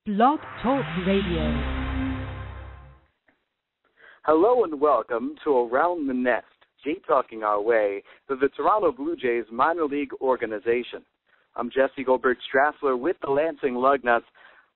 Blog Talk Radio. Hello and welcome to Around the Nest, Jay-talking our way to the Toronto Blue Jays minor league organization. I'm Jesse Goldberg-Strassler with the Lansing Lugnuts.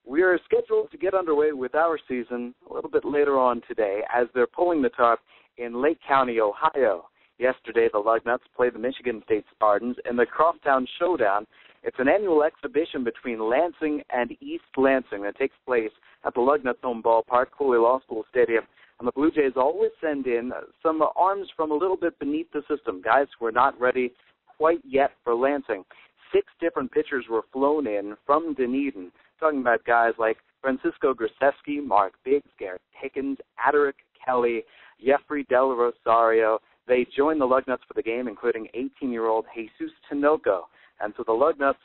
We are scheduled to get underway with our season a little bit later on today as they're pulling the tarp in Lake County, Ohio. Yesterday, the Lugnuts played the Michigan State Spartans in the Crosstown Showdown. It's an annual exhibition between Lansing and East Lansing that takes place at the Lugnuts home ballpark, Cooley Law School Stadium. And the Blue Jays always send in some arms from a little bit beneath the system, guys who are not ready quite yet for Lansing. 6 different pitchers were flown in from Dunedin, talking about guys like Francisco Gracewski, Mark Biggs, Garrett Hickens, Aderick Kelly, Jeffrey Del Rosario. They joined the Lugnuts for the game, including 18-year-old Jesus Tinoco. And so the Lugnuts,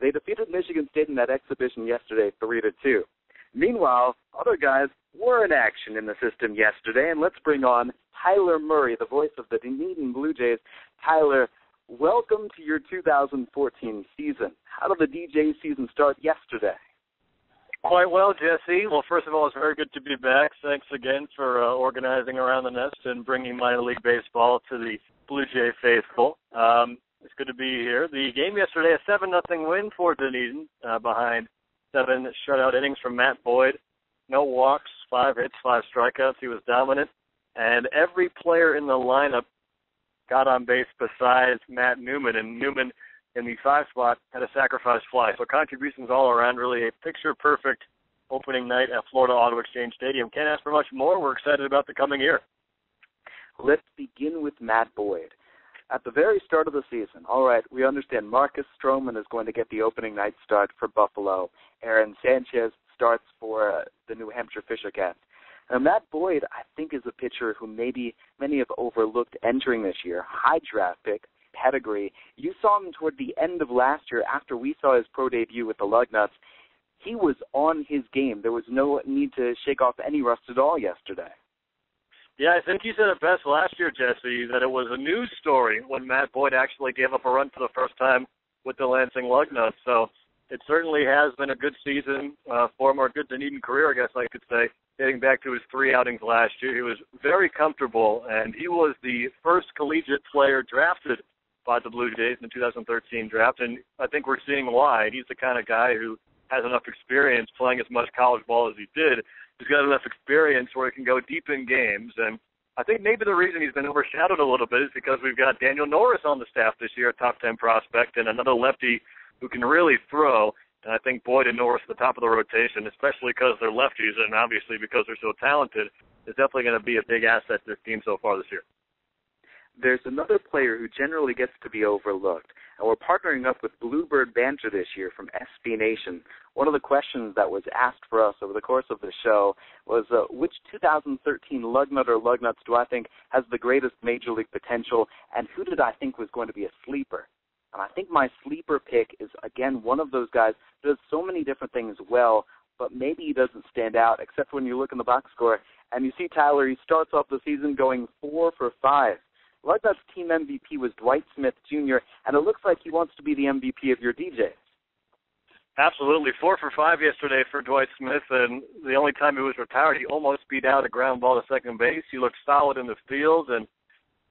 they defeated Michigan State in that exhibition yesterday 3-2. Meanwhile, other guys were in action in the system yesterday, and let's bring on Tyler Murray, the voice of the Dunedin Blue Jays. Tyler, welcome to your 2014 season. How did the DJ season start yesterday? Quite well, Jesse. Well, first of all, it's very good to be back. Thanks again for organizing Around the Nest and bringing minor league baseball to the Blue Jay faithful. It's good to be here. The game yesterday, a 7-0 win for Dunedin behind 7 shutout innings from Matt Boyd. No walks, 5 hits, 5 strikeouts. He was dominant. And every player in the lineup got on base besides Matt Newman. And Newman, in the 5 spot, had a sacrifice fly. So contributions all around, really a picture-perfect opening night at Florida Auto Exchange Stadium. Can't ask for much more. We're excited about the coming year. Let's begin with Matt Boyd. At the very start of the season, all right, we understand Marcus Stroman is going to get the opening night start for Buffalo. Aaron Sanchez starts for the New Hampshire Fisher Cats. Now, Matt Boyd, I think, is a pitcher who maybe many have overlooked entering this year. High draft pick, pedigree. You saw him toward the end of last year after we saw his pro debut with the Lugnuts. He was on his game. There was no need to shake off any rust at all yesterday. Yeah, I think you said it best last year, Jesse, that it was a news story when Matt Boyd actually gave up a run for the first time with the Lansing Lugnuts. So it certainly has been a good season for him, or a good Dunedin career, I guess I could say, dating back to his 3 outings last year. He was very comfortable, and he was the first collegiate player drafted by the Blue Jays in the 2013 draft, and I think we're seeing why. He's the kind of guy who has enough experience playing as much college ball as he did. He's got enough experience where he can go deep in games, and I think maybe the reason he's been overshadowed a little bit is because we've got Daniel Norris on the staff this year, a top 10 prospect, and another lefty who can really throw. And I think Boyd and Norris at the top of the rotation, especially because they're lefties and obviously because they're so talented, is definitely going to be a big asset to this team so far this year. There's another player who generally gets to be overlooked, and we're partnering up with Bluebird Banter this year from SB Nation. One of the questions that was asked for us over the course of the show was, which 2013 Lugnut or Lugnuts do I think has the greatest major league potential, and who did I think was going to be a sleeper? And I think my sleeper pick is, again, one of those guys who does so many different things well, but maybe he doesn't stand out, except when you look in the box score, and you see Tyler, he starts off the season going 4 for 5. Lugnuts team MVP was Dwight Smith Jr., and it looks like he wants to be the MVP of your DJs. Absolutely. 4 for 5 yesterday for Dwight Smith, and the only time he was retired, he almost beat out a ground ball to second base. He looked solid in the field, and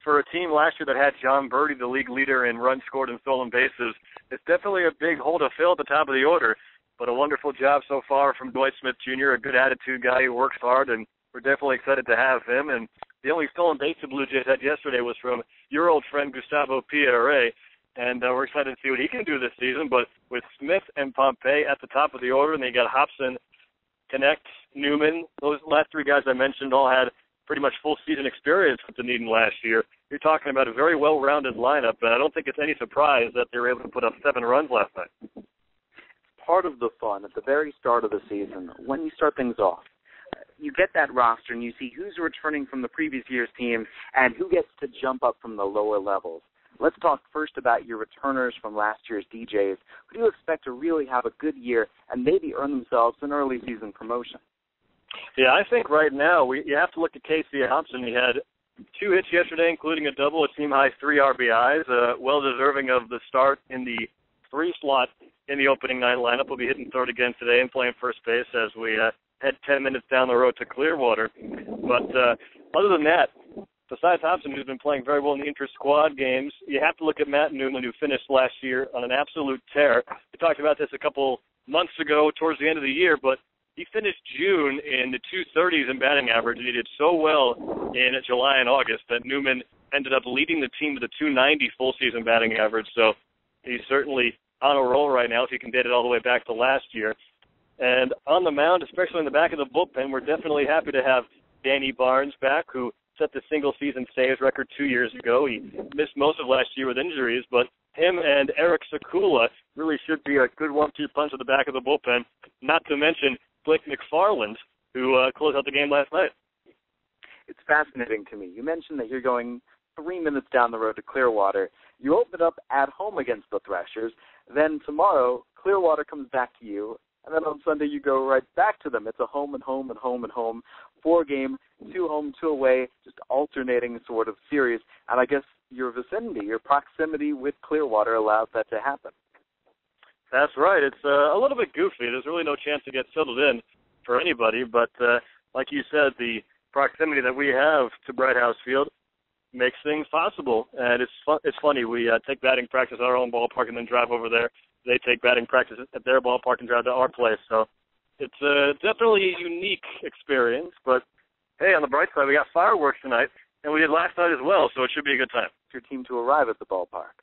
for a team last year that had John Birdie, the league leader in runs scored and stolen bases, it's definitely a big hole to fill at the top of the order, but a wonderful job so far from Dwight Smith Jr., a good attitude guy who works hard, and we're definitely excited to have him. And the only stolen base the Blue Jays had yesterday was from your old friend Gustavo Pierre, and we're excited to see what he can do this season. But with Smith and Pompey at the top of the order, and then you got Hobson, Connect, Newman, those last 3 guys I mentioned all had pretty much full season experience with Dunedin last year. You're talking about a very well-rounded lineup, and I don't think it's any surprise that they were able to put up 7 runs last night. Part of the fun at the very start of the season, when you start things off, you get that roster and you see who's returning from the previous year's team and who gets to jump up from the lower levels. Let's talk first about your returners from last year's DJs. Who do you expect to really have a good year and maybe earn themselves an early season promotion? Yeah, I think right now you have to look at Casey Hobson. He had 2 hits yesterday, including a double, a team-high 3 RBIs, well deserving of the start in the 3 slot in the opening night lineup. Will be hitting third again today and playing first base as we head 10 minutes down the road to Clearwater. But other than that, besides Hobson, who's been playing very well in the inter-squad games, you have to look at Matt Newman, who finished last year on an absolute tear. We talked about this a couple months ago towards the end of the year, but he finished June in the 230s in batting average, and he did so well in July and August that Newman ended up leading the team to the 290 full-season batting average. So he's certainly on a roll right now if he can date it all the way back to last year. And on the mound, especially in the back of the bullpen, we're definitely happy to have Danny Barnes back, who set the single-season saves record 2 years ago. He missed most of last year with injuries, but him and Eric Sekula really should be a good 1-2 punch at the back of the bullpen, not to mention Blake McFarland, who closed out the game last night. It's fascinating to me. You mentioned that you're going 3 minutes down the road to Clearwater. You open up at home against the Threshers. Then tomorrow, Clearwater comes back to you. And then on Sunday, you go right back to them. It's a home and home and home and home, 4-game, 2 home, 2 away, just alternating sort of series. And I guess your vicinity, your proximity with Clearwater allows that to happen. That's right. It's a little bit goofy. There's really no chance to get settled in for anybody. But like you said, the proximity that we have to Bright House Field makes things possible. And it's funny. We take batting practice at our own ballpark and then drive over there. They take batting practice at their ballpark and drive to our place. So it's definitely a unique experience. But, hey, on the bright side, we got fireworks tonight, and we did last night as well, so it should be a good time. Your team to arrive at the ballpark?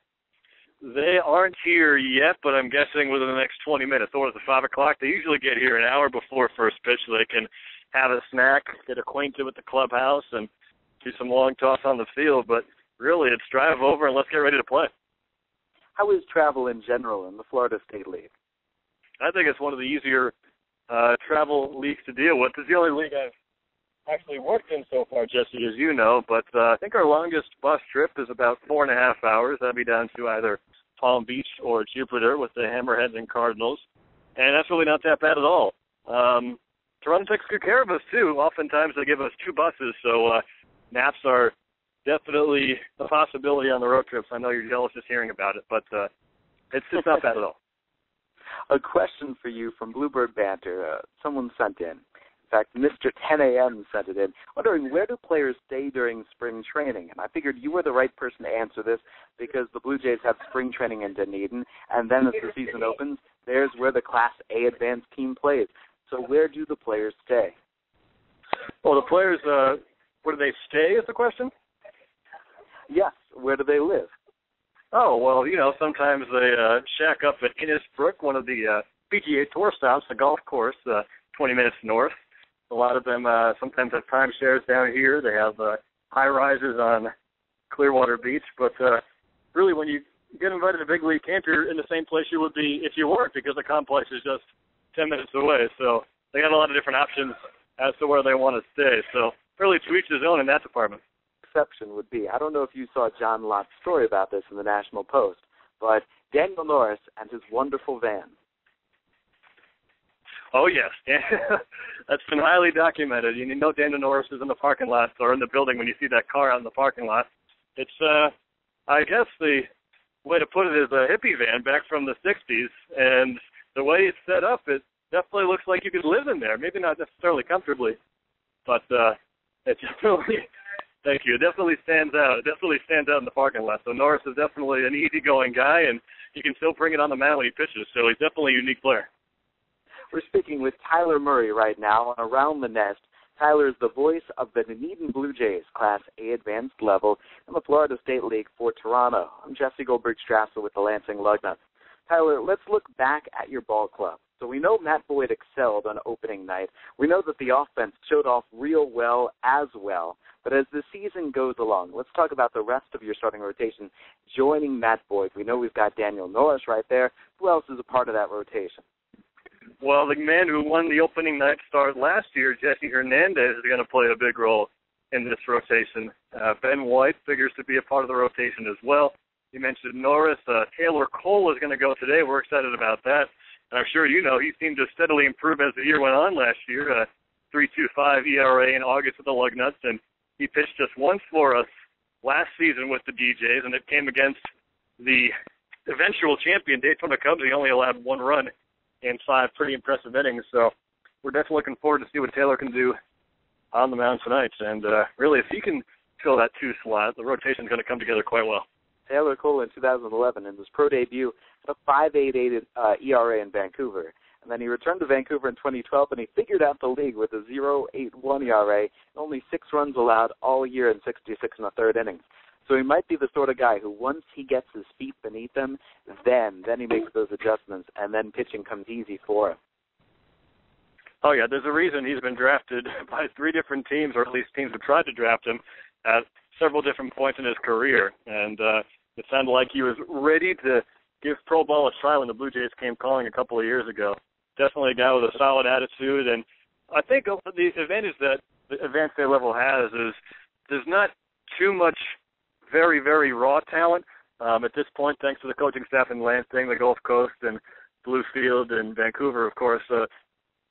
They aren't here yet, but I'm guessing within the next 20 minutes. Or at 5 o'clock. They usually get here an hour before first pitch so they can have a snack, get acquainted with the clubhouse, and do some long toss on the field. But really, it's drive over and let's get ready to play. How is travel in general in the Florida State League? I think it's one of the easier travel leagues to deal with. It's the only league I've actually worked in so far, Jesse, as you know. But I think our longest bus trip is about 4.5 hours. That'd be down to either Palm Beach or Jupiter with the Hammerheads and Cardinals. And that's really not that bad at all. Toronto takes good care of us, too. Oftentimes they give us 2 buses, so naps are definitely a possibility on the road trips. I know you're jealous just hearing about it, but it's not bad at all. A question for you from Bluebird Banter. Someone sent in. In fact, Mr. 10 a.m. sent it in, wondering where do players stay during spring training? And I figured you were the right person to answer this because the Blue Jays have spring training in Dunedin, and then as the season opens, there's where the Class A advanced team plays. So where do the players stay? Well, the players, where do they stay is the question? Yes, where do they live? Oh, well, sometimes they shack up at Innisbrook, one of the PGA Tour stops, the golf course, 20 minutes north. A lot of them sometimes have timeshares down here. They have high-rises on Clearwater Beach. But really, when you get invited to big league camp, you're in the same place you would be if you weren't, because the complex is just 10 minutes away. So they got a lot of different options as to where they want to stay. So really to each his own in that department. Exception would be, I don't know if you saw John Lott's story about this in the National Post, but Daniel Norris and his wonderful van. Oh, yes. That's been highly documented. You know Daniel Norris is in the parking lot or in the building when you see that car out in the parking lot. It's, I guess the way to put it is a hippie van back from the 60s, and the way it's set up, it definitely looks like you could live in there. Maybe not necessarily comfortably, but it definitely... Thank you. It definitely stands out. It definitely stands out in the parking lot. So Norris is definitely an easygoing guy, and he can still bring it on the mound when he pitches. So he's definitely a unique player. We're speaking with Tyler Murray right now on Around the Nest. Tyler is the voice of the Dunedin Blue Jays, Class A advanced level in the Florida State League for Toronto. I'm Jesse Goldberg-Strassler with the Lansing Lugnuts. Tyler, let's look back at your ball club. So we know Matt Boyd excelled on opening night. We know that the offense showed off real well as well. But as the season goes along, let's talk about the rest of your starting rotation joining Matt Boyd. We know we've got Daniel Norris right there. Who else is a part of that rotation? Well, the man who won the opening night start last year, Jesse Hernandez, is going to play a big role in this rotation. Ben White figures to be a part of the rotation as well. You mentioned Norris. Taylor Cole is going to go today. We're excited about that. And I'm sure you know he seemed to steadily improve as the year went on last year. 3.25 ERA in August with the Lugnuts, and he pitched just once for us last season with the DJs, and it came against the eventual champion, Daytona Cubs, he only allowed 1 run in 5 pretty impressive innings. So we're definitely looking forward to see what Taylor can do on the mound tonight. And really, if he can fill that 2 slot, the rotation is going to come together quite well. Taylor Cole in 2011, in his pro debut, had a 5.88 ERA in Vancouver. And then he returned to Vancouver in 2012, and he figured out the league with a 0.81 ERA, and only 6 runs allowed all year in 66 1/3 innings. So he might be the sort of guy who, once he gets his feet beneath him, then he makes those adjustments, and then pitching comes easy for him. Oh, yeah, there's a reason he's been drafted by 3 different teams, or at least teams have tried to draft him at several different points in his career. And it sounded like he was ready to give pro ball a try when the Blue Jays came calling a couple of years ago. Definitely a guy with a solid attitude. And I think the advantage that the advanced A level has is there's not too much very, very raw talent. At this point, thanks to the coaching staff in Lansing, the Gulf Coast, and Bluefield, and Vancouver, of course,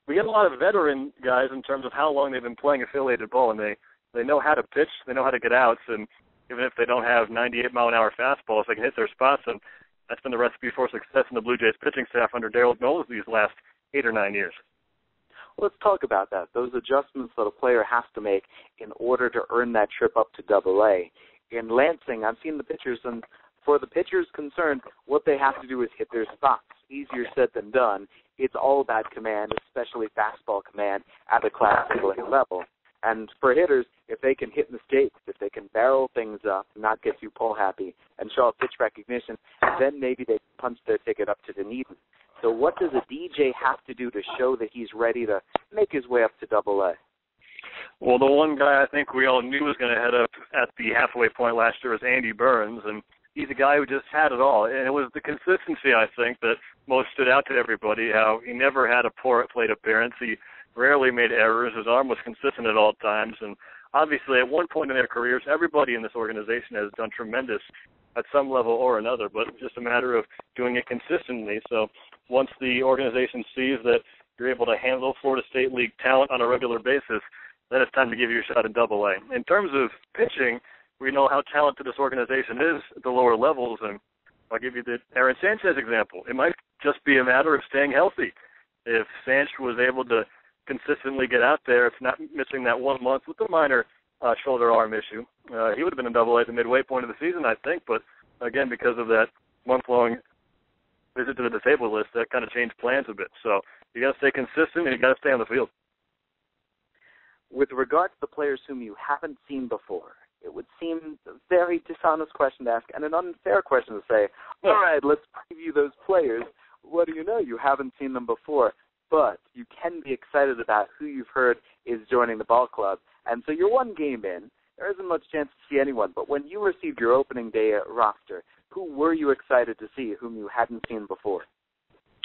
we get a lot of veteran guys in terms of how long they've been playing affiliated ball, and they know how to pitch, they know how to get outs, and even if they don't have 98-mile-an-hour fastballs, they can hit their spots, and that's been the recipe for success in the Blue Jays pitching staff under Daryl Knowles these last 8 or 9 years. Let's talk about that, those adjustments that a player has to make in order to earn that trip up to AA. In Lansing, I've seen the pitchers, and for the pitchers concerned, what they have to do is hit their spots. Easier said than done. It's all about command, especially fastball command at a Class A level. And for hitters, if they can hit mistakes, if they can barrel things up, not get too pull happy, and show up pitch recognition, then maybe they punch their ticket up to Dunedin. So what does a DJ have to do to show that he's ready to make his way up to AA? Well, the one guy I think we all knew was going to head up at the halfway point last year was Andy Burns, and he's a guy who just had it all. And it was the consistency, I think, that most stood out to everybody, how he never had a poor plate appearance. He rarely made errors. His arm was consistent at all times. And obviously, at one point in their careers, everybody in this organization has done tremendous at some level or another, but it's just a matter of doing it consistently. So once the organization sees that you're able to handle Florida State League talent on a regular basis, then it's time to give you a shot in AA. In terms of pitching, we know how talented this organization is at the lower levels, and I'll give you the Aaron Sanchez example. It might just be a matter of staying healthy. If Sanchez was able to consistently get out there, if not missing that 1 month with a minor shoulder arm issue, he would have been in AA at the midway point of the season, I think. But, again, because of that month-long visit to the disabled list, that kind of changed plans a bit. So you got to stay consistent, and you got to stay on the field. With regard to the players whom you haven't seen before, it would seem a very dishonest question to ask and an unfair question to say, all right, let's preview those players. What do you know? You haven't seen them before, but you can be excited about who you've heard is joining the ball club. And so you're 1 game in. There isn't much chance to see anyone, but when you received your opening day roster, who were you excited to see whom you hadn't seen before?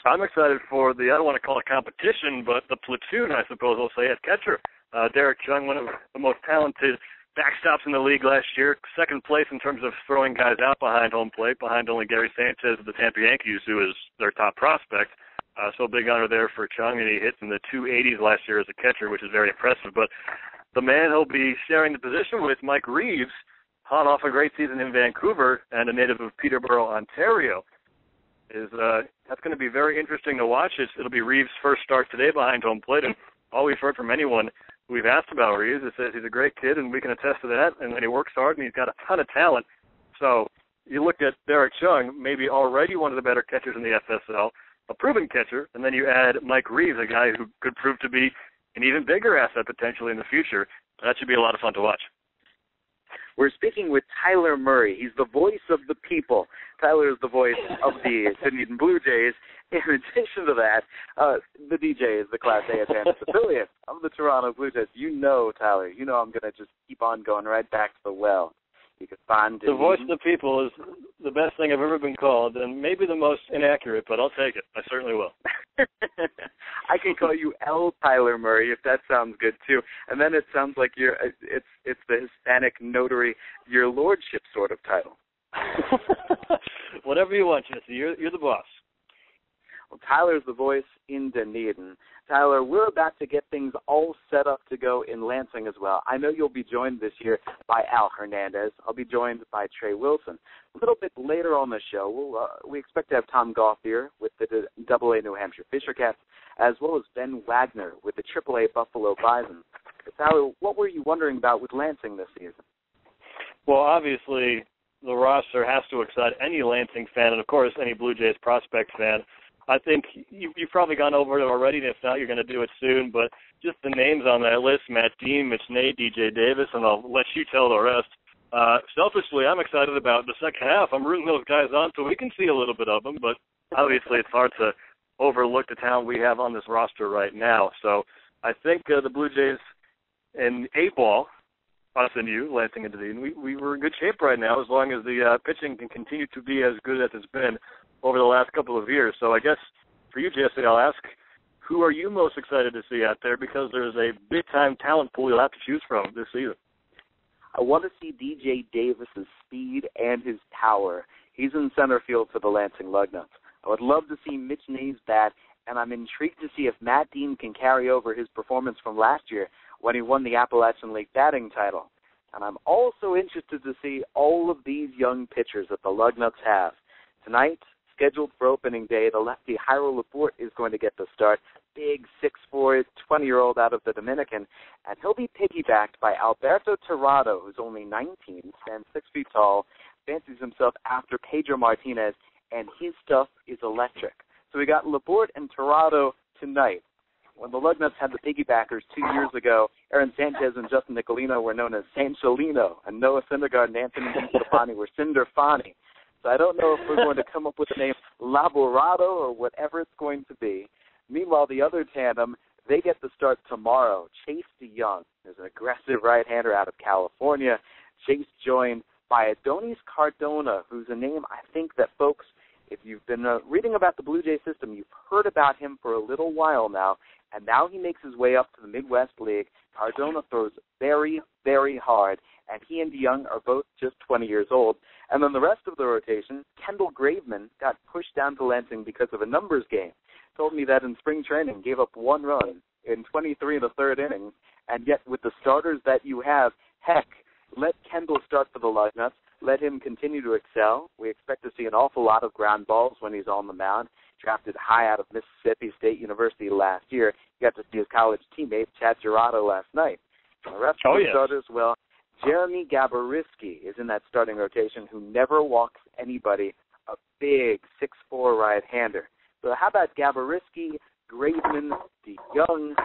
I'm excited for I don't want to call it competition, but the platoon, I suppose I'll say, at catcher. Derek Chung, one of the most talented backstops in the league last year, 2nd place in terms of throwing guys out behind home plate, behind only Gary Sanchez of the Tampa Yankees, who is their top prospect. So big honor there for Chung, and he hit in the 280s last year as a catcher, which is very impressive. But the man he'll be sharing the position with, Mike Reeves, hot off a great season in Vancouver and a native of Peterborough, Ontario, that's going to be very interesting to watch. It'll be Reeves' first start today behind home plate, and all we've heard from anyone we've asked about Reeves is that he's a great kid, and we can attest to that, and he works hard, and he's got a ton of talent. So you look at Derek Chung, maybe already one of the better catchers in the FSL, a proven catcher, and then you add Mike Reeves, a guy who could prove to be an even bigger asset potentially in the future. That should be a lot of fun to watch. We're speaking with Tyler Murray. He's the voice of the people. Tyler is the voice of the Dunedin Blue Jays. In addition to that, the DJ is the Class A advanced affiliate of the Toronto Blue Jays. You know, Tyler, I'm going to just keep on going right back to the well. You can find the voice of the people is the best thing I've ever been called, and maybe the most inaccurate, but I'll take it. I certainly will. I can call you L. Tyler Murray if that sounds good too, and then it sounds like it's the Hispanic notary, your lordship sort of title. Whatever you want, Jesse. You're the boss. Well, Tyler's the voice in Dunedin. Tyler, we're about to get things all set up to go in Lansing as well. I know you'll be joined this year by Al Hernandez. I'll be joined by Trey Wilson. A little bit later on the show, we expect to have Tom Gauthier with the AA New Hampshire Fisher Cats, as well as Ben Wagner with the AAA Buffalo Bison. But Tyler, what were you wondering about with Lansing this season? Well, obviously, the roster has to excite any Lansing fan and, of course, any Blue Jays prospect fan. I think you've probably gone over it already, and if not, you're going to do it soon. But just the names on that list, Matt Dean, Mitch Nade, DJ Davis, and I'll let you tell the rest. Selfishly, I'm excited about the second half. I'm rooting those guys on so we can see a little bit of them, but obviously it's hard to overlook the talent we have on this roster right now. So I think the Blue Jays in 8-ball, us and you, Lansing and Dunedin, we were in good shape right now as long as the pitching can continue to be as good as it's been over the last couple of years. So I guess for you, Jesse, I'll ask, who are you most excited to see out there? Because there's a big-time talent pool you'll have to choose from this season. I want to see DJ Davis's speed and his power. He's in center field for the Lansing Lugnuts. I would love to see Mitch Nade's bat, and I'm intrigued to see if Matt Dean can carry over his performance from last year when he won the Appalachian League batting title. And I'm also interested to see all of these young pitchers that the Lugnuts have. Tonight, scheduled for opening day, the lefty Jairo Laporte is going to get the start. Big 6'4", 20-year-old out of the Dominican. And he'll be piggybacked by Alberto Tirado, who's only 19, stands 6 feet tall, fancies himself after Pedro Martinez, and his stuff is electric. So we got Laporte and Tirado tonight. When the Lugnuts had the piggybackers 2 years ago, Aaron Sanchez and Justin Nicolino were known as Sancholino, and Noah Syndergaard and Anthony Stefani were Cinderfani. So I don't know if we're going to come up with the name Laborado or whatever it's going to be. Meanwhile, the other tandem, they get the start tomorrow. Chase DeYoung is an aggressive right-hander out of California. Chase joined by Adonis Cardona, who's a name I think that folks, if you've been reading about the Blue Jay system, you've heard about him for a little while now, and now he makes his way up to the Midwest League. Cardona throws very, very hard, and he and DeYoung are both just 20 years old. And then the rest of the rotation, Kendall Graveman got pushed down to Lansing because of a numbers game. Told me that in spring training, gave up 1 run in 23 and a third innings, and yet with the starters that you have, heck, let Kendall start for the Lugnuts. Let him continue to excel. We expect to see an awful lot of ground balls when he's on the mound. Drafted high out of Mississippi State University last year. You got to see his college teammate, Chad Gerardo, last night. And the rest of the starters, well, Jeremy Gaboriski is in that starting rotation who never walks anybody, a big 6'4" right-hander. So how about Gaboriski, Graveman, DeYoung,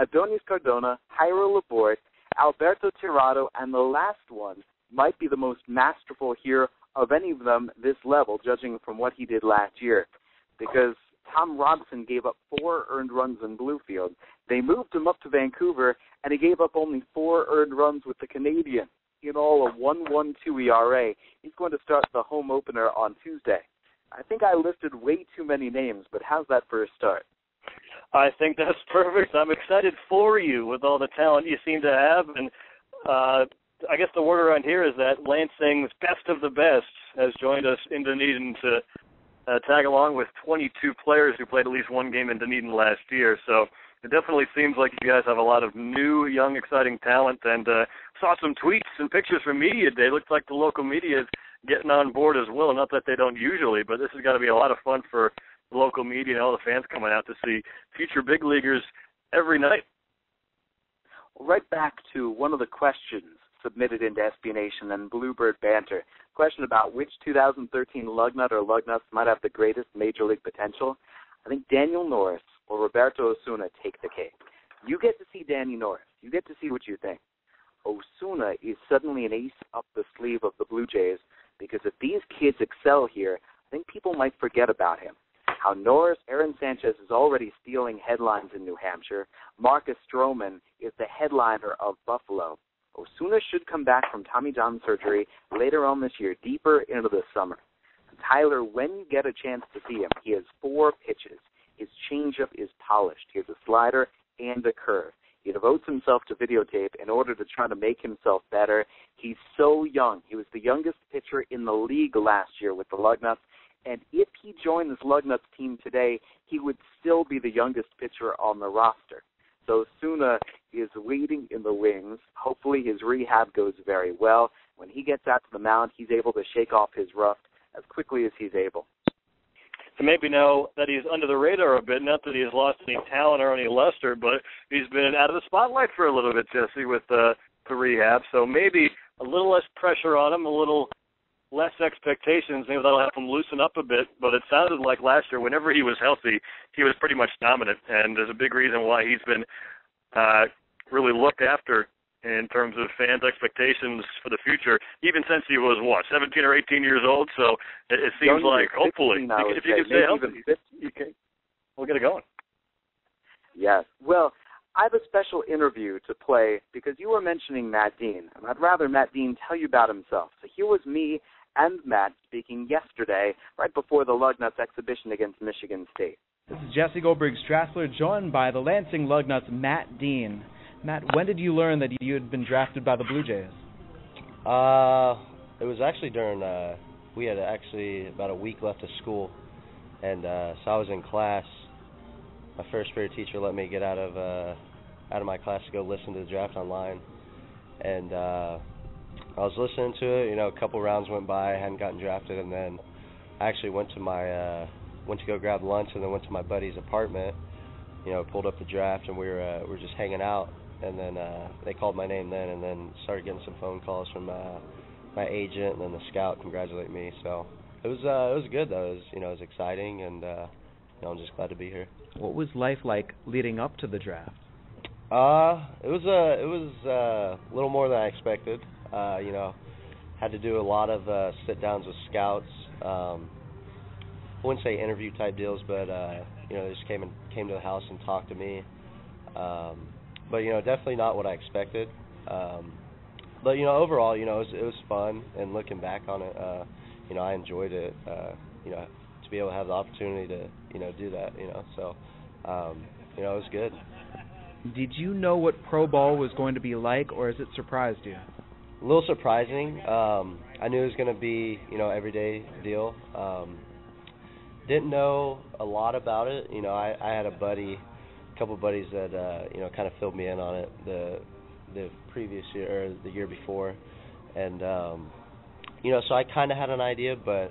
Adonis Cardona, Jairo Laporte, Alberto Tirado, and the last one might be the most masterful here of any of them this level, judging from what he did last year, because Tom Robson gave up 4 earned runs in Bluefield. They moved him up to Vancouver, and he gave up only 4 earned runs with the Canadian. In all, a 1.12 ERA. He's going to start the home opener on Tuesday. I think I listed way too many names, but how's that for a start? I think that's perfect. I'm excited for you with all the talent you seem to have, and I guess the word around here is that Lansing's best of the best has joined us in Dunedin to tag along with 22 players who played at least 1 game in Dunedin last year. So it definitely seems like you guys have a lot of new, young, exciting talent, and saw some tweets and pictures from Media Day. Looks like the local media is getting on board as well. Not that they don't usually, but this has got to be a lot of fun for the local media and all the fans coming out to see future big leaguers every night. Right back to one of the questions submitted into SB Nation and Bluebird Banter. Question about which 2013 Lugnut or Lugnuts might have the greatest major league potential. I think Daniel Norris or Roberto Osuna take the cake. You get to see Danny Norris. You get to see what you think. Osuna is suddenly an ace up the sleeve of the Blue Jays, because if these kids excel here, I think people might forget about him. How Norris, Aaron Sanchez is already stealing headlines in New Hampshire. Marcus Stroman is the headliner of Buffalo. Osuna should come back from Tommy John surgery later on this year, deeper into the summer. Tyler, when you get a chance to see him, he has 4 pitches. His changeup is polished. He has a slider and a curve. He devotes himself to videotape in order to try to make himself better. He's so young. He was the youngest pitcher in the league last year with the Lugnuts, And if he joined this Lugnuts team today, he would still be the youngest pitcher on the roster. So Osuna is waiting in the wings. Hopefully his rehab goes very well. When he gets out to the mound, he's able to shake off his rust as quickly as he's able. So maybe now that he's under the radar a bit, not that he's lost any talent or any luster, but he's been out of the spotlight for a little bit, Jesse, with the rehab. So maybe a little less pressure on him, a little less expectations. Maybe that'll help him loosen up a bit. But it sounded like last year, whenever he was healthy, he was pretty much dominant. And there's a big reason why he's been really looked after in terms of fans' expectations for the future, even since he was, 17 or 18 years old? So it seems like, hopefully, if you can stay healthy, we'll get it going. Yes. Well, I have a special interview to play because you were mentioning Matt Dean, and I'd rather Matt Dean tell you about himself. So here was me and Matt speaking yesterday, right before the Lugnuts exhibition against Michigan State. This is Jesse Goldberg-Strassler, joined by the Lansing Lugnuts' Matt Dean. Matt, when did you learn that you had been drafted by the Blue Jays? It was actually during, we had actually about a week left of school, and so I was in class. My first period teacher let me get out of my class to go listen to the draft online, and I was listening to it. A couple rounds went by, I hadn't gotten drafted, and then I actually went to go grab lunch, and then went to my buddy's apartment. Pulled up the draft, and we were just hanging out. And then they called my name then, and then started getting some phone calls from my agent, and then the scout congratulate me. So it was good though. It was exciting, and I'm just glad to be here. What was life like leading up to the draft? It was a little more than I expected. Had to do a lot of sit downs with scouts. I wouldn't say interview type deals, but they just came to the house and talked to me. But definitely not what I expected. But overall, it was fun, and looking back on it, I enjoyed it. To be able to have the opportunity to do that, so it was good. Did you know what pro ball was going to be like, or has it surprised you? A little surprising. I knew it was going to be everyday deal. Didn't know a lot about it. I had a couple buddies that kind of filled me in on it the previous year or the year before, and so I kind of had an idea, but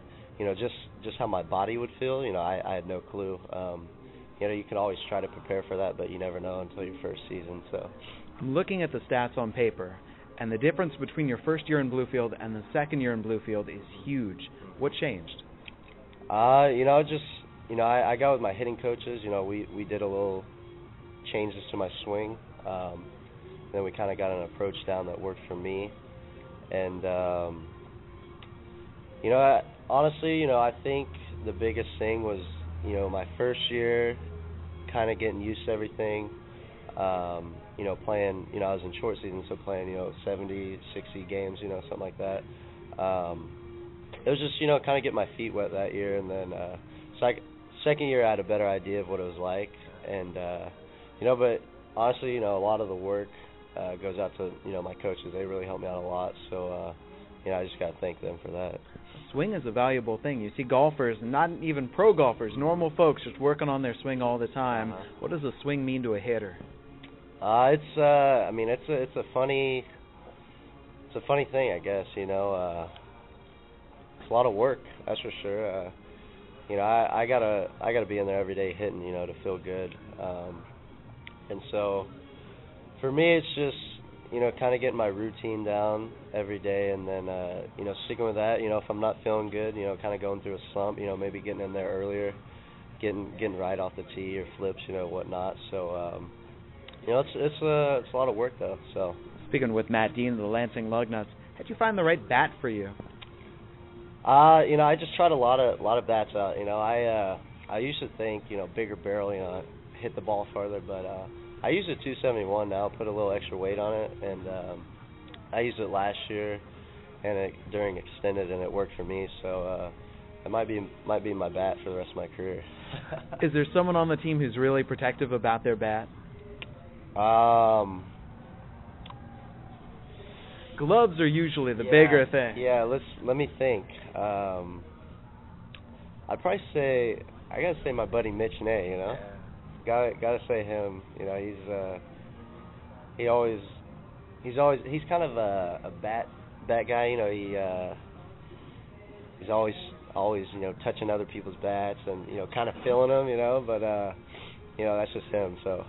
just how my body would feel, I had no clue. You can always try to prepare for that, but you never know until your first season. So I'm looking at the stats on paper, and the difference between your first year in Bluefield and the second year in Bluefield is huge. What changed? I got with my hitting coaches. We did a little changes to my swing. Then we kind of got an approach down that worked for me. And, honestly, I think the biggest thing was, my first year kind of getting used to everything. Playing, I was in short season, so playing, 70, 60 games, something like that. It was just, kind of get my feet wet that year. And then, second year I had a better idea of what it was like. And, but honestly, a lot of the work goes out to, my coaches. They really helped me out a lot. So, I just got to thank them for that. Swing is a valuable thing. You see golfers, not even pro golfers, normal folks just working on their swing all the time. What does a swing mean to a hitter? It's a funny thing, I guess. It's a lot of work, that's for sure. I gotta be in there every day hitting, to feel good. And so, for me, it's just kind of getting my routine down every day, and then sticking with that. If I'm not feeling good, kind of going through a slump, maybe getting in there earlier, getting right off the tee or flips, whatnot. So, it's a lot of work though. So. Speaking with Matt Dean of the Lansing Lugnuts, how'd you find the right bat for you? I just tried a lot of bats out. I used to think, bigger barrel, hit the ball farther, but I use a 271 now, put a little extra weight on it, and I used it last year and during extended, and it worked for me. So it might be my bat for the rest of my career. Is there someone on the team who's really protective about their bat? Gloves are usually the bigger thing. Yeah, let me think. I'd probably say I gotta say my buddy Mitch Nay. You know, gotta say him. You know, he's kind of a bat guy. You know, he's always you know touching other people's bats and you know kind of feeling them. You know, but you know that's just him. So.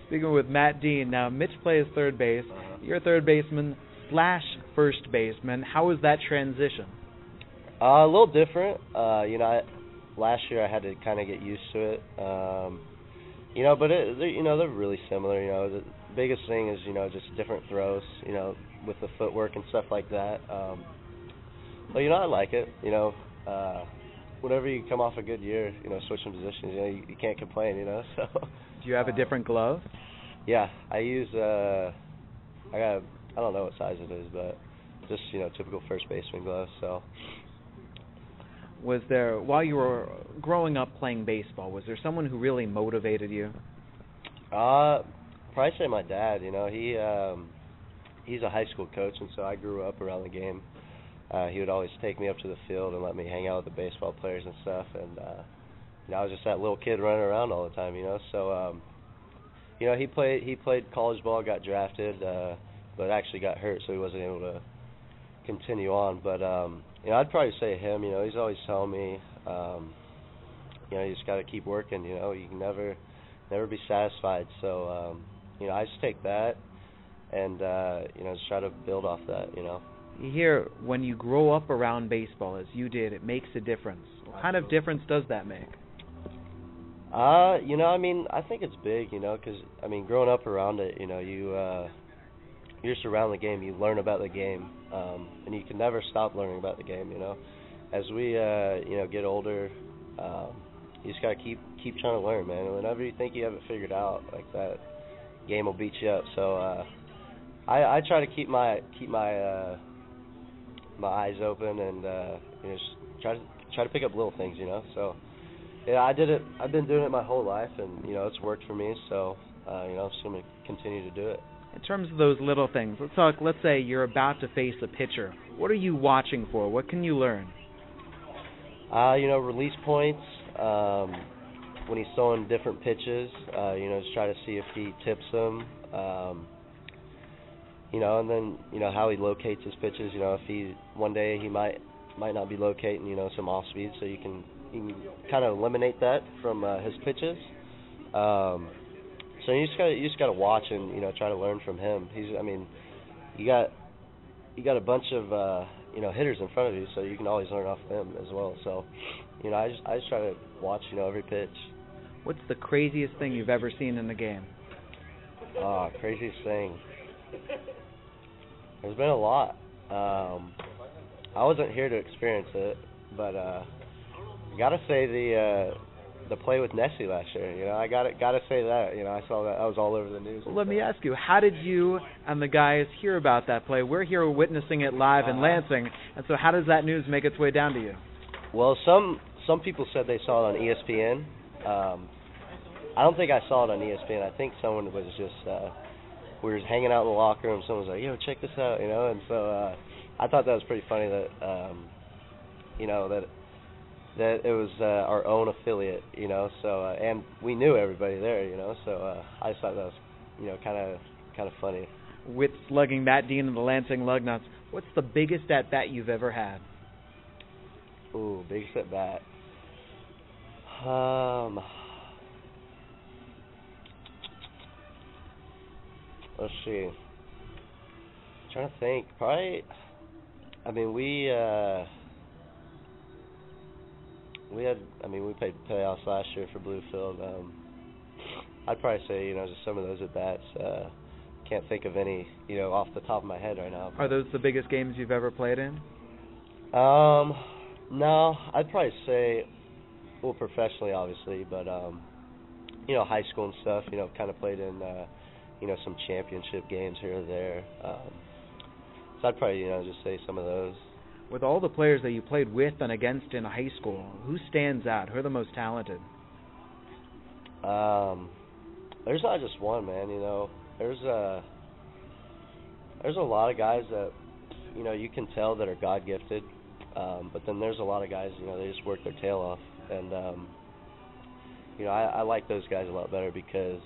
Speaking with Matt Dean, now Mitch plays third base. You're a third baseman / first baseman. How was that transition? A little different. You know, last year I had to kind of get used to it. You know, but you know they're really similar. You know, the biggest thing is you know just different throws. You know, with the footwork and stuff like that. But you know I like it. You know, whenever you come off a good year, you know, switching positions, you know, you can't complain. You know, so. Do you have a different glove? Yeah, I use I don't know what size it is, but just you know typical first baseman gloves. So. Was there, while you were growing up playing baseball, was there someone who really motivated you? Probably say my dad. You know, he's a high school coach, and so I grew up around the game. He would always take me up to the field and let me hang out with the baseball players and stuff, and you know, I was just that little kid running around all the time. You know, so you know he played college ball, got drafted, but actually got hurt, so he wasn't able to continue on. But you know, I'd probably say him. You know, he's always telling me, you know, you just got to keep working. You know, you can never be satisfied. So, you know, I just take that and you know, just try to build off that. You know. You hear when you grow up around baseball, as you did, it makes a difference. What kind of difference does that make? You know, I mean, I think it's big. You know, because I mean, growing up around it, you know, you're just around the game, you learn about the game, and you can never stop learning about the game, you know. As we, you know, get older, you just got to keep trying to learn, man. And whenever you think you have it figured out, like that game will beat you up. So I try to keep my my eyes open and, you know, just try to pick up little things, you know. So, yeah, I did it. I've been doing it my whole life, and, you know, it's worked for me. So, you know, I'm just going to continue to do it. In terms of those little things, let's say you're about to face a pitcher. What are you watching for? What can you learn? You know, release points, when he's throwing different pitches, you know, just try to see if he tips them, you know, and then, you know, how he locates his pitches. You know, if one day he might not be locating, you know, some off speed, so you can kind of eliminate that from his pitches. So you just gotta watch and, you know, try to learn from him. I mean, you got a bunch of you know, hitters in front of you, so you can always learn off them as well. So, you know, I just try to watch, you know, every pitch. What's the craziest thing you've ever seen in the game? Craziest thing. There's been a lot. I wasn't here to experience it, but gotta say the play with Nessie last year, you know, I gotta say that, you know, I saw that was all over the news. Well, let me ask you, how did you and the guys hear about that play? We're here witnessing it live in Lansing, and so how does that news make its way down to you? Well, some people said they saw it on ESPN. I don't think I saw it on ESPN. I think someone was just we were hanging out in the locker room. Someone was like, "Yo, check this out," you know, and so I thought that was pretty funny that you know that it was our own affiliate, you know, so and we knew everybody there, you know, so I just thought that was, you know, kind of funny. With slugging Matt Dean and the Lansing Lugnuts, what's the biggest at bat you've ever had? Ooh, biggest at bat. Let's see. I'm trying to think. Probably. I mean, we played playoffs last year for Bluefield. I'd probably say, you know, just some of those at bats. Can't think of any, you know, off the top of my head right now. Are those the biggest games you've ever played in? No, I'd probably say, well, professionally, obviously, but you know, high school and stuff. You know, kind of played in, you know, some championship games here or there. So I'd probably, you know, just say some of those. With all the players that you played with and against in high school, who stands out? Who are the most talented? There's not just one, man. You know, there's a lot of guys that, you know, you can tell that are God gifted. But then there's a lot of guys, they just work their tail off. And, I like those guys a lot better because,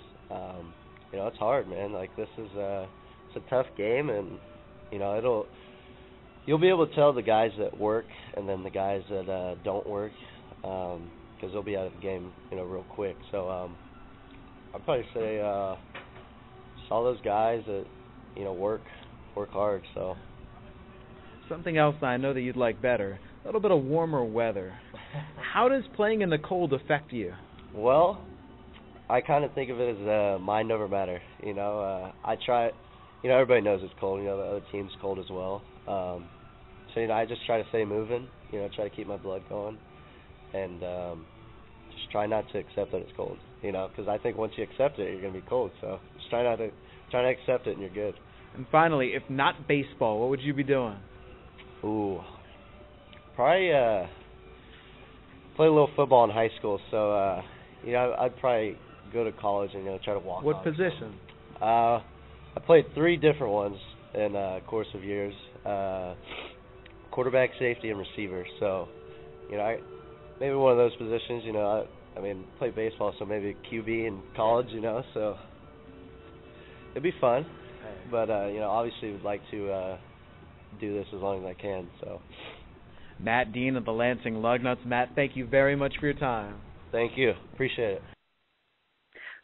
it's hard, man. Like, this is it's a tough game, and, you'll be able to tell the guys that work and then the guys that don't work, because they'll be out of the game, real quick. So I'd probably say just all those guys that, work hard. So something else I know that you'd like better, a little bit of warmer weather. How does playing in the cold affect you? Well, I kind of think of it as mind over matter. I try. Everybody knows it's cold. The other team's cold as well. So I just try to stay moving. Try to keep my blood going, and just try not to accept that it's cold. Because I think once you accept it, you're gonna be cold. So just try to accept it, and you're good. And finally, if not baseball, what would you be doing? Ooh, probably play a little football in high school. So I'd probably go to college and try to walk. What position? I played 3 different ones in a course of years. Quarterback, safety, and receiver. So, maybe one of those positions. Played baseball, so maybe QB in college. So it'd be fun. But obviously, would like to do this as long as I can. So. Matt Dean of the Lansing Lugnuts. Matt, thank you very much for your time. Thank you. Appreciate it.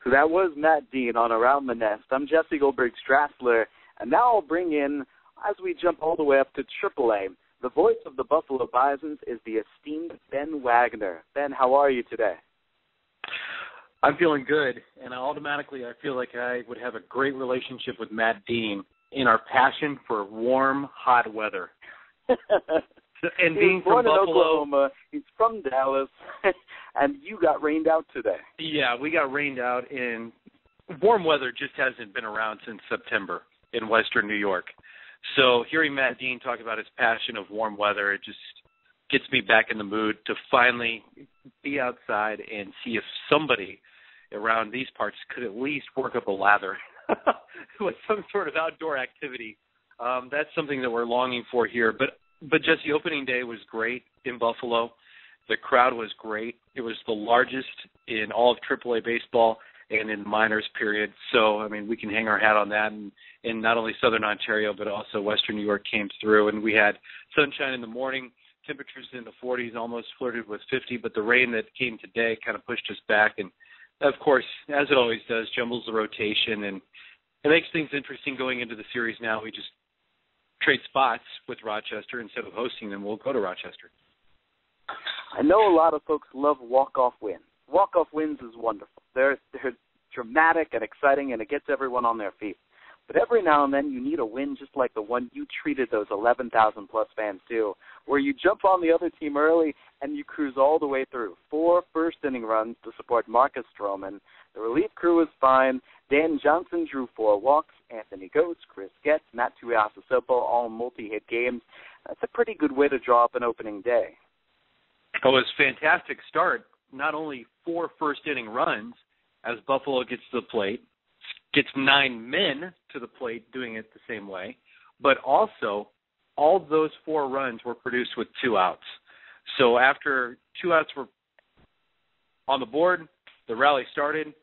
So that was Matt Dean on Around the Nest. I'm Jesse Goldberg-Strassler, and now I'll bring in, as we jump all the way up to AAA, the voice of the Buffalo Bisons is the esteemed Ben Wagner. Ben, how are you today? I'm feeling good, and I feel like I would have a great relationship with Matt Dean in our passion for warm, hot weather. And being from Buffalo, in Oklahoma, he's from Dallas, and you got rained out today. Yeah, we got rained out, and warm weather just hasn't been around since September in western New York. So hearing Matt Dean talk about his passion of warm weather, it just gets me back in the mood to finally be outside and see if somebody around these parts could at least work up a lather with some sort of outdoor activity. That's something that we're longing for here. But Jesse, opening day was great in Buffalo. The crowd was great. It was the largest in all of AAA baseball and in minors, period. So, we can hang our hat on that. And in not only Southern Ontario, but also Western New York came through. And we had sunshine in the morning, temperatures in the 40s, almost flirted with 50. But the rain that came today kind of pushed us back. And, of course, as it always does, jumbles the rotation. And it makes things interesting going into the series now. We just trade spots with Rochester. Instead of hosting them, we'll go to Rochester. I know a lot of folks love walk-off wins. Walk-off wins is wonderful. They're dramatic and exciting, and it gets everyone on their feet. But every now and then you need a win just like the one you treated those 11,000-plus fans to, where you jump on the other team early and you cruise all the way through. 4 first-inning runs to support Marcus Stroman. The relief crew was fine. Dan Johnson drew 4 walks. Anthony Goetz, Chris Getz, Matt Tuiasosopo, all multi-hit games. That's a pretty good way to draw up an opening day. It was a fantastic start. Not only 4 first-inning runs as Buffalo gets to the plate, gets 9 men to the plate doing it the same way, but also all of those 4 runs were produced with 2 outs. So after 2 outs were on the board, the rally started,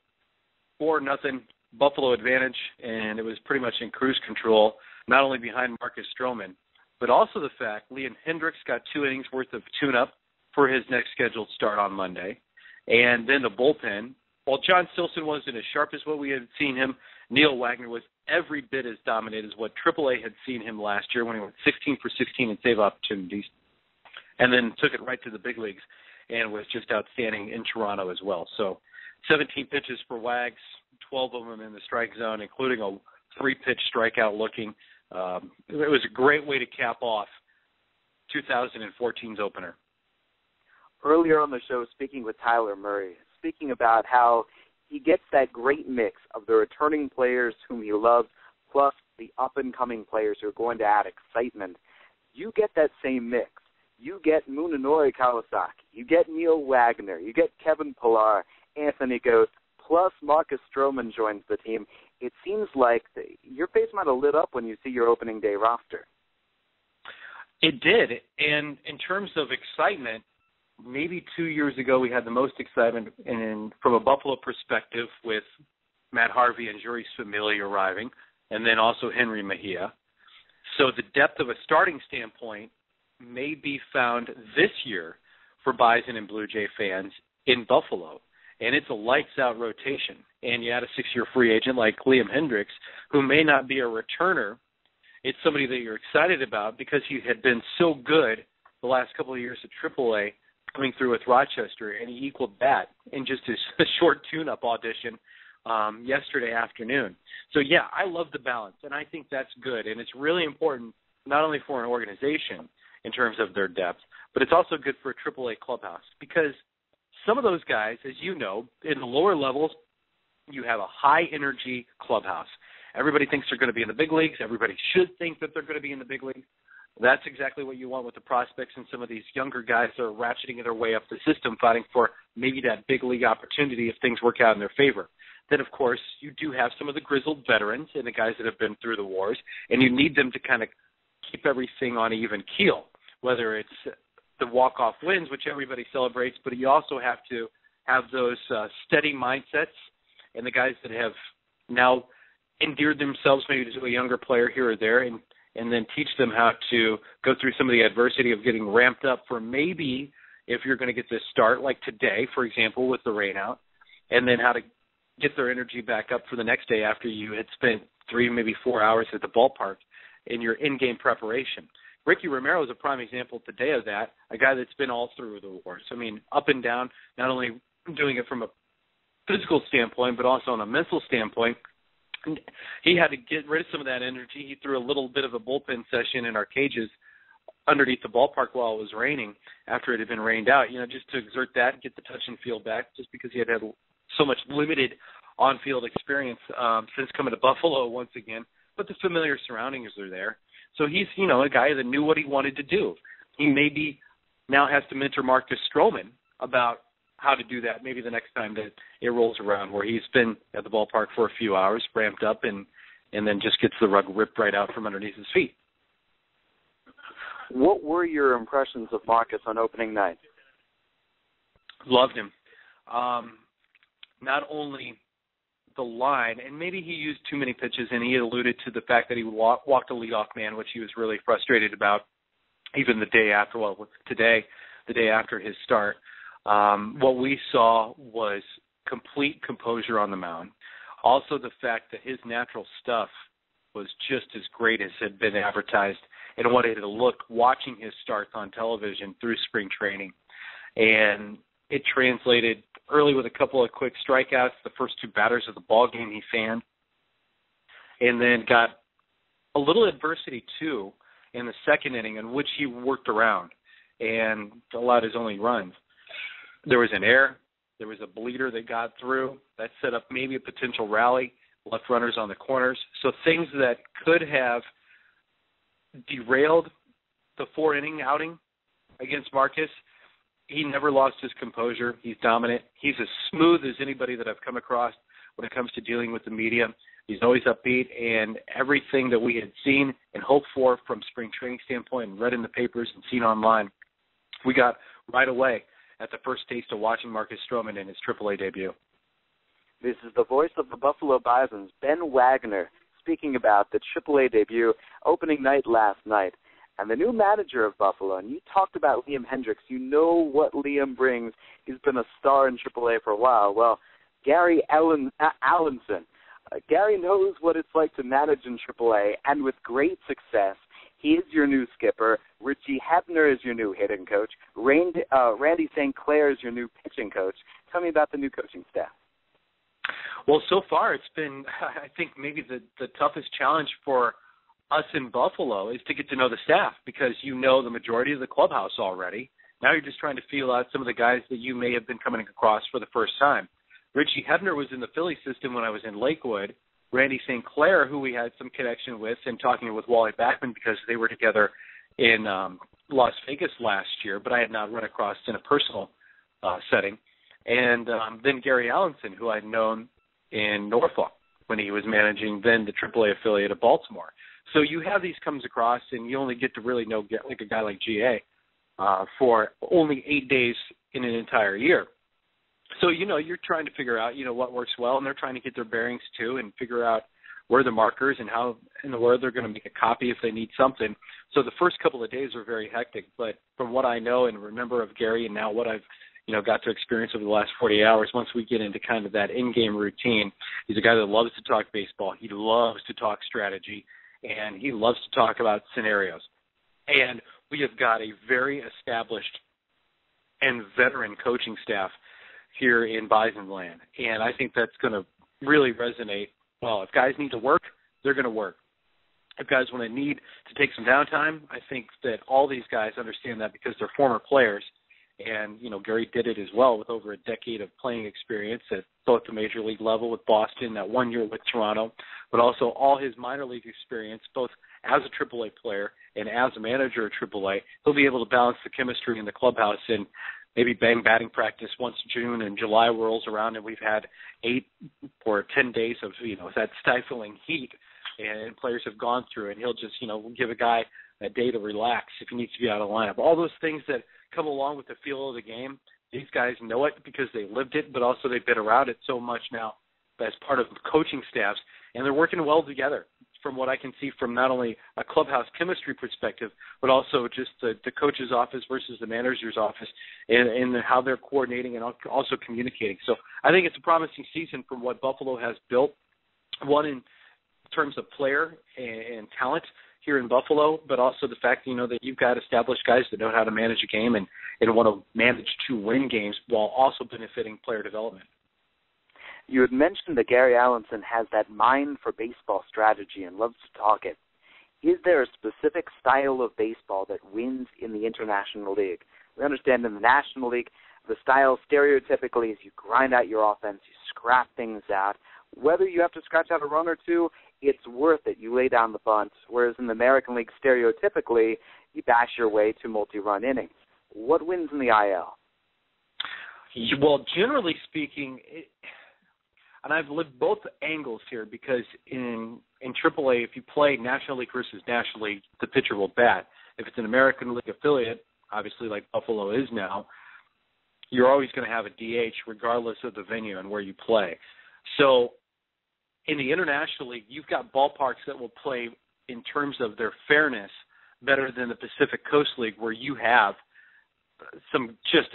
4-0, Buffalo advantage, and it was pretty much in cruise control, not only behind Marcus Stroman, but also the fact Liam Hendricks got 2 innings worth of tune-up for his next scheduled start on Monday. And then the bullpen, while John Stilson wasn't as sharp as what we had seen him, Neil Wagner was every bit as dominant as what AAA had seen him last year when he went 16 for 16 in save opportunities, and then took it right to the big leagues and was just outstanding in Toronto as well. So 17 pitches for Wags, 12 of them in the strike zone, including a 3-pitch strikeout looking. It was a great way to cap off 2014's opener. Earlier on the show, speaking with Tyler Murray, speaking about how he gets that great mix of the returning players whom he loves, plus the up-and-coming players who are going to add excitement. You get that same mix. You get Munenori Kawasaki. You get Neil Wagner. You get Kevin Pillar, Anthony Goetz, plus Marcus Stroman joins the team. It seems like your face might have lit up when you see your opening day roster. It did, and in terms of excitement, maybe 2 years ago we had the most excitement from a Buffalo perspective with Matt Harvey and Jeurys Familia arriving, and then also Henry Mejia. So the depth of a starting standpoint may be found this year for Bison and Blue Jay fans in Buffalo, and it's a lights-out rotation. And you add a 6-year free agent like Liam Hendriks, who may not be a returner. It's somebody that you're excited about because he had been so good the last couple of years at AAA, coming through with Rochester, and he equaled that in just his short tune-up audition yesterday afternoon. So, yeah, I love the balance, and I think that's good. And it's really important not only for an organization in terms of their depth, but it's also good for a AAA clubhouse because some of those guys, as you know, in the lower levels, you have a high-energy clubhouse. Everybody thinks they're going to be in the big leagues. Everybody should think that they're going to be in the big leagues. That's exactly what you want with the prospects and some of these younger guys that are ratcheting their way up the system, fighting for maybe that big league opportunity if things work out in their favor. Then, of course, you do have some of the grizzled veterans and the guys that have been through the wars, and you need them to kind of keep everything on an even keel, whether it's the walk-off wins, which everybody celebrates, but you also have to have those steady mindsets and the guys that have now endeared themselves maybe to a younger player here or there and then teach them how to go through some of the adversity of getting ramped up for maybe if you're going to get this start, like today, for example, with the rain out, and then how to get their energy back up for the next day after you had spent 3, maybe 4 hours at the ballpark in your in-game preparation. Ricky Romero is a prime example today of that, a guy that's been all through the wars. I mean, up and down, not only doing it from a physical standpoint, but also on a mental standpoint. He had to get rid of some of that energy. He threw a little bit of a bullpen session in our cages underneath the ballpark while it was raining after it had been rained out, just to exert that and get the touch and feel back just because he had so much limited on-field experience since coming to Buffalo once again. But the familiar surroundings are there. So he's, a guy that knew what he wanted to do. He maybe now has to mentor Marcus Stroman about how to do that maybe the next time that it rolls around, where he's been at the ballpark for a few hours, ramped up, and then just gets the rug ripped right out from underneath his feet. What were your impressions of Marcus on opening night? Loved him. Not only the line, and maybe he used too many pitches, and he alluded to the fact that he walked a leadoff man, which he was really frustrated about even the day after, today, the day after his start. What we saw was complete composure on the mound. Also the fact that his natural stuff was just as great as had been advertised and what it looked watching his starts on television through spring training. And it translated early with a couple of quick strikeouts, the first 2 batters of the ball game he fanned, and then got a little adversity too in the second inning in which he worked around and allowed his only runs. There was an error. There was a bleeder that got through. That set up maybe a potential rally, left runners on the corners. So things that could have derailed the 4-inning outing against Marcus, he never lost his composure. He's dominant. He's as smooth as anybody that I've come across when it comes to dealing with the media. He's always upbeat, and everything that we had seen and hoped for from spring training standpoint and read in the papers and seen online, we got right away at the first taste of watching Marcus Stroman in his AAA debut. This is the voice of the Buffalo Bisons, Ben Wagner, speaking about the AAA debut opening night last night. And the new manager of Buffalo, and you talked about Liam Hendriks. You know what Liam brings. He's been a star in AAA for a while. Well, Gary Allenson. Gary knows what it's like to manage in AAA, and with great success. He is your new skipper. Richie Hebner is your new hitting coach. Randy St. Clair is your new pitching coach. Tell me about the new coaching staff. Well, so far it's been, I think, maybe the toughest challenge for us in Buffalo is to get to know the staff because you know the majority of the clubhouse already. Now you're just trying to feel out some of the guys that you may have been coming across for the first time. Richie Hebner was in the Philly system when I was in Lakewood. Randy St. Clair, who we had some connection with, and talking with Wally Backman because they were together in Las Vegas last year, but I had not run across in a personal setting. And then Gary Allenson, who I'd known in Norfolk. when he was managing then the AAA affiliate of Baltimore. So you have these comes across, and you only get to really know like a guy like GA for only 8 days in an entire year. So, you're trying to figure out, what works well, and they're trying to get their bearings too and figure out where the markers and how in the world they're going to make a copy if they need something. So the first couple of days were very hectic, but from what I know and remember of Gary and now what I've got to experience over the last 48 hours, once we get into kind of that in-game routine, he's a guy that loves to talk baseball. He loves to talk strategy, and he loves to talk about scenarios. And we have got a very established and veteran coaching staff here in Bison Land, and I think that's going to really resonate well. If guys need to work, they're going to work. If guys want to need to take some downtime, I think that all these guys understand that because they're former players. And, Gary did it as well with over a decade of playing experience at both the major league level with Boston, that 1 year with Toronto, but also all his minor league experience, both as a AAA player and as a manager at AAA. He'll be able to balance the chemistry in the clubhouse and maybe bang batting practice once June and July rolls around and we've had 8 or 10 days of, that stifling heat and players have gone through, and he'll just, give a guy a day to relax if he needs to be out of the lineup. All those things that come along with the feel of the game, these guys know it because they lived it, but also they've been around it so much now as part of coaching staffs, and they're working well together from what I can see from not only a clubhouse chemistry perspective, but also just the coach's office versus the manager's office and how they're coordinating and also communicating. So I think it's a promising season from what Buffalo has built, one in terms of player and talent here in Buffalo, but also the fact, that you've got established guys that know how to manage a game and want to manage to win games while also benefiting player development. You had mentioned that Gary Allenson has that mind for baseball strategy and loves to talk it. Is there a specific style of baseball that wins in the International League? We understand in the National League, the style stereotypically is you grind out your offense, you scrap things out. Whether you have to scratch out a run or two, it's worth it. You lay down the bunt, whereas in the American League, stereotypically, you bash your way to multi-run innings. What wins in the IL? Well, generally speaking, and I've lived both angles here because in AAA, if you play National League versus National League, the pitcher will bat. If it's an American League affiliate, obviously like Buffalo is now, you're always going to have a DH regardless of the venue and where you play. So in the International League, you've got ballparks that will play in terms of their fairness better than the Pacific Coast League, where you have some just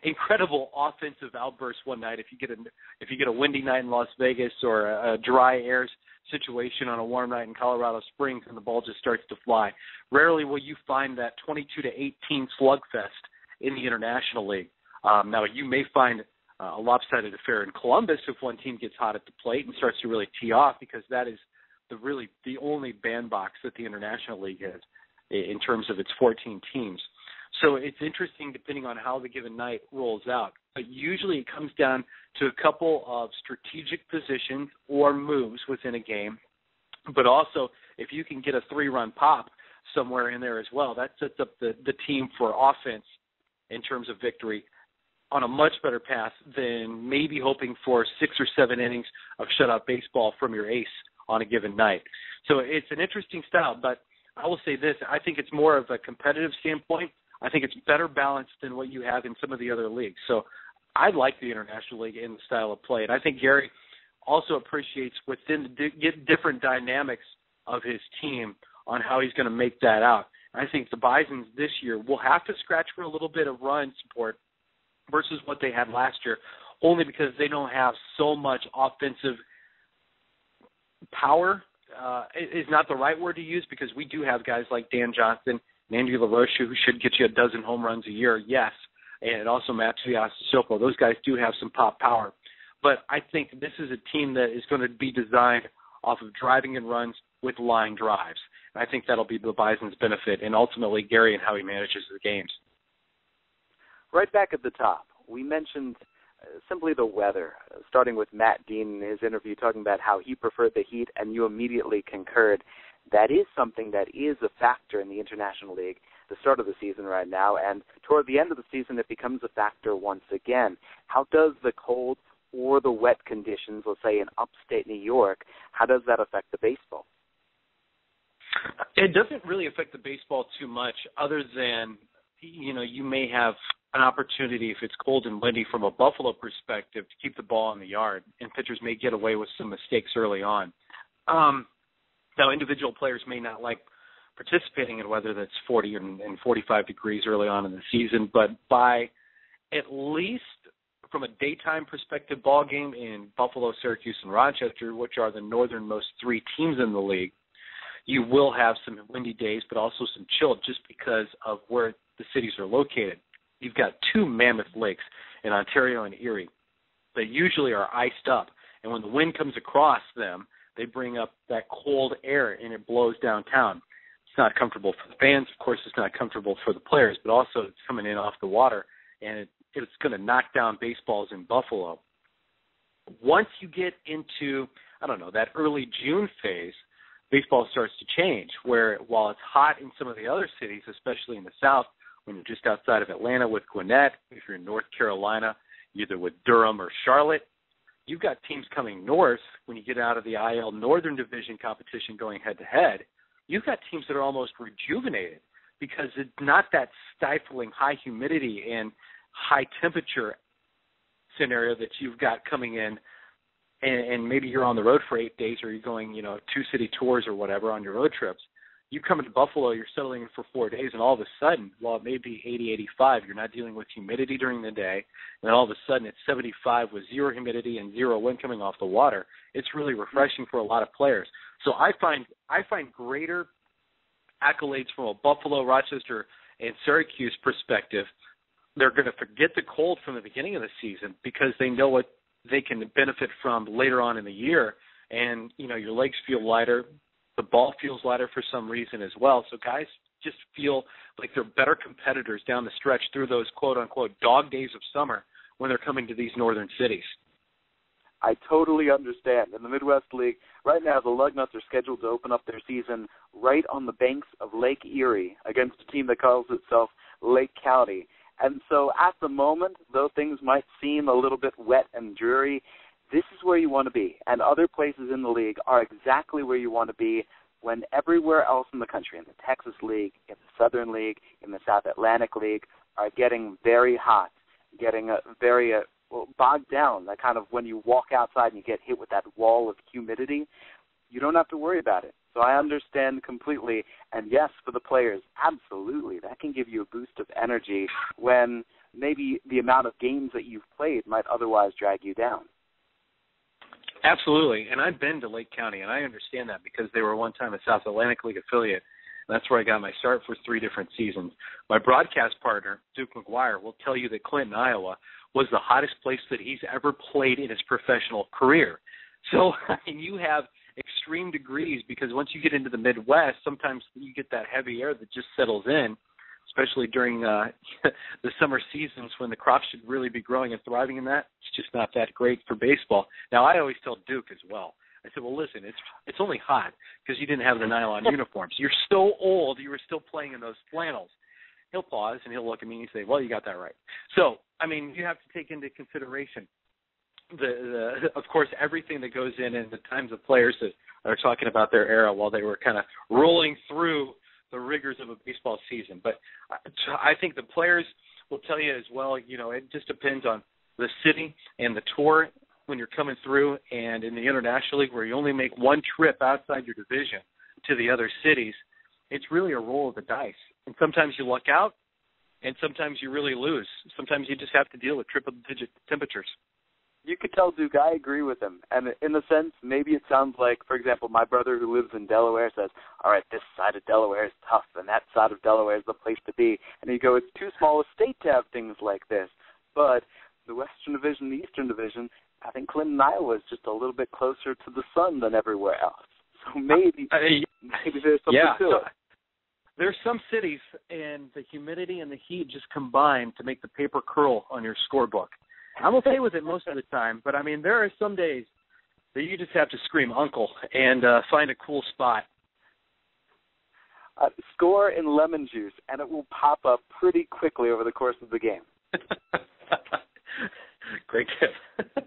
incredible offensive outbursts one night. If you get a windy night in Las Vegas or a dry air situation on a warm night in Colorado Springs and the ball just starts to fly, rarely will you find that 22-18 slugfest in the International League. Now, you may find a lopsided affair in Columbus if one team gets hot at the plate and starts to really tee off, because that is the only bandbox that the International League has in terms of its 14 teams. So it's interesting depending on how the given night rolls out. But usually it comes down to a couple of strategic positions or moves within a game. But also, if you can get a 3-run pop somewhere in there as well, that sets up the team for offense in terms of victory on a much better path than maybe hoping for 6 or 7 innings of shutout baseball from your ace on a given night. So it's an interesting style, but I will say this, I think it's more of a competitive standpoint. I think it's better balanced than what you have in some of the other leagues. So I like the International League in the style of play, and I think Gary also appreciates within the different dynamics of his team on how he's going to make that out. I think the Bisons this year will have to scratch for a little bit of run support versus what they had last year, only because they don't have so much offensive power. Is not the right word to use, because we do have guys like Dan Johnson and Andy LaRoche who should get you a dozen home runs a year, yes, and also Matsuya Sissoko. Those guys do have some pop power. But I think this is a team that is going to be designed off of driving and runs with line drives. And I think that'll be the Bison's benefit, and ultimately Gary and how he manages the games. Right back at the top, we mentioned simply the weather, starting with Matt Dean in his interview talking about how he preferred the heat, and you immediately concurred. That is something that is a factor in the International League, the start of the season right now, and toward the end of the season it becomes a factor once again. How does the cold or the wet conditions, let's say in upstate New York, how does that affect the baseball? It doesn't really affect the baseball too much, other than, you may have an opportunity, if it's cold and windy from a Buffalo perspective, to keep the ball in the yard, and pitchers may get away with some mistakes early on. Now, individual players may not like participating in weather that's 40 and 45 degrees early on in the season, but by at least from a daytime perspective ball game in Buffalo, Syracuse, and Rochester, which are the northernmost three teams in the league, you will have some windy days, but also some chill just because of where the cities are located. You've got two mammoth lakes in Ontario and Erie that usually are iced up, and when the wind comes across them, they bring up that cold air and it blows downtown. It's not comfortable for the fans. Of course, it's not comfortable for the players, but also it's coming in off the water, and it's going to knock down baseballs in Buffalo. Once you get into, that early June phase, baseball starts to change, where while it's hot in some of the other cities, especially in the South, when you're just outside of Atlanta with Gwinnett, if you're in North Carolina, either with Durham or Charlotte, you've got teams coming north. When you get out of the IL Northern Division competition going head-to-head, you've got teams that are almost rejuvenated because it's not that stifling high humidity and high temperature scenario that you've got coming in, and maybe you're on the road for 8 days, or you're going, 2 city tours or whatever on your road trips. You come into Buffalo, you're settling in for 4 days, and all of a sudden, while it may be 80, 85, you're not dealing with humidity during the day, and then all of a sudden it's 75 with zero humidity and zero wind coming off the water. It's really refreshing for a lot of players. So I find greater accolades from a Buffalo, Rochester, and Syracuse perspective. They're going to forget the cold from the beginning of the season because they know what they can benefit from later on in the year, and your legs feel lighter. The ball feels lighter for some reason as well. So guys just feel like they're better competitors down the stretch through those quote-unquote dog days of summer when they're coming to these northern cities. I totally understand. In the Midwest League, right now the Lugnuts are scheduled to open up their season right on the banks of Lake Erie against a team that calls itself Lake County. And so at the moment, though things might seem a little bit wet and dreary, this is where you want to be. And other places in the league are exactly where you want to be when everywhere else in the country, in the Texas League, in the Southern League, in the South Atlantic League, are getting very hot, getting very bogged down. That kind of when you walk outside and you get hit with that wall of humidity, you don't have to worry about it. So I understand completely. And yes, for the players, absolutely, that can give you a boost of energy when maybe the amount of games that you've played might otherwise drag you down. Absolutely, and I've been to Lake County, and I understand that because they were one time a South Atlantic League affiliate. That's where I got my start for 3 different seasons. My broadcast partner, Duke McGuire, will tell you that Clinton, Iowa, was the hottest place that he's ever played in his professional career. So you have extreme degrees because once you get into the Midwest, sometimes you get that heavy air that just settles in, especially during the summer seasons when the crops should really be growing and thriving in that. It's just not that great for baseball. Now, I always tell Duke as well. I said, well, listen, it's only hot because you didn't have the nylon uniforms. You're so old, you were still playing in those flannels. He'll pause, and he'll look at me and say, well, you got that right. So, I mean, you have to take into consideration, of course, everything that goes in and the times of players that are talking about their era while they were kind of rolling through the rigors of a baseball season. But I think the players will tell you as well, it just depends on the city and the tour when you're coming through, and in the International League where you only make one trip outside your division to the other cities, it's really a roll of the dice. And sometimes you luck out, and sometimes you really lose. Sometimes you just have to deal with triple-digit temperatures. You could tell Duke I agree with him. And in a sense, maybe it sounds like, for example, my brother who lives in Delaware says, all right, this side of Delaware is tough, and that side of Delaware is the place to be. And you go, it's too small a state to have things like this. But the Western Division, the Eastern Division, I think Clinton, Iowa is just a little bit closer to the sun than everywhere else. So maybe there's something to it. There's some cities, and the humidity and the heat just combine to make the paper curl on your scorebook. I'm okay with it most of the time, but, I mean, there are some days that you just have to scream uncle and find a cool spot. Score in lemon juice, and it will pop up pretty quickly over the course of the game. Great tip.